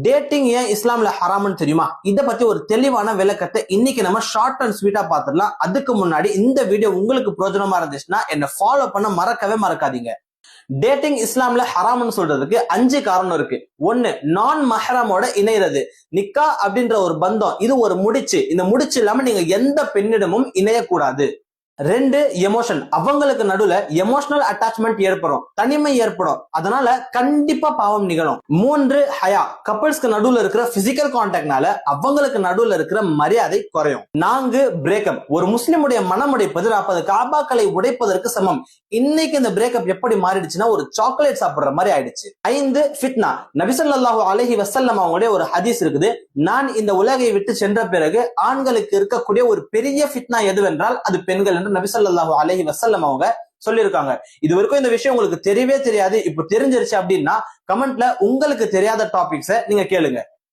Dating ஏன் இஸ்லாம்ல ஹராம்னு தெரியுமா? இத பத்தி ஒரு தெளிவான விளக்கத்தை இன்னைக்கு நம்ம ஷார்ட் அண்ட் ஸ்வீட்டா பாத்துடலாம். அதுக்கு முன்னாடி இந்த வீடியோ உங்களுக்கு பிரோஜனமா இருந்துச்சுன்னா என்ன ஃபாலோ பண்ண மறக்கவே மறக்காதீங்க. டேட்டிங் இஸ்லாம்ல ஹராம்னு சொல்றதுக்கு 5 காரணம் இருக்கு. 1, நான் மஹரமோட இணைறது. நிக்கா அப்படின்ற ஒரு பந்தம், இது ஒரு முடிச்சு. இந்த முடிச்சு இல்லாம நீங்க எந்த பெண்ணிடமும் இணையக்கூடாது. 2, எமோஷன். அவங்களுக்கு நடுவுல எமோஷனல் அட்டாச்மெண்ட் ஏற்படும், தனிமை ஏற்படும், அதனால கண்டிப்பா பாவம் நிகழும். 3, ஹயா. கப்பிள்ஸ்க்கு நடுவுல இருக்கிற பிசிக்கல் கான்டாக்ட்னால அவங்களுக்கு நடுவுல இருக்கிற மரியாதை குறையும். 4, பிரேக்கப். ஒரு முஸ்லிமுடைய மனம் உடைப்பது 40 காபாக்களை உடைப்பதற்கு சமம். இன்னைக்கு இந்த பிரேக்கப் எப்படி மாறிடுச்சுன்னா ஒரு சாக்லேட் சாப்பிடுற மாதிரி ஆயிடுச்சு. 5, ஃபித்னா. நபி ஸல்லல்லாஹு அலைஹி வஸல்லம் அவங்களுடைய ஒரு ஹதீஸ் இருக்குது. நான் இந்த உலகை விட்டு சென்ற பிறகு ஆண்களுக்கு இருக்கக்கூடிய ஒரு பெரிய ஃபித்னா எதுவென்றால் அது பெண்கள். நபி ஸல்லல்லாஹு அலைஹி வஸல்லம் அவங்க சொல்லிருக்காங்க. இது வரைக்கும் இந்த விஷயம் உங்களுக்கு தெரியவே தெரியாது, இப்ப தெரிஞ்சிருச்சு அப்படின்னா கமெண்ட்ல உங்களுக்கு தெரியாத டாபிக்ஸை நீங்க கேளுங்க.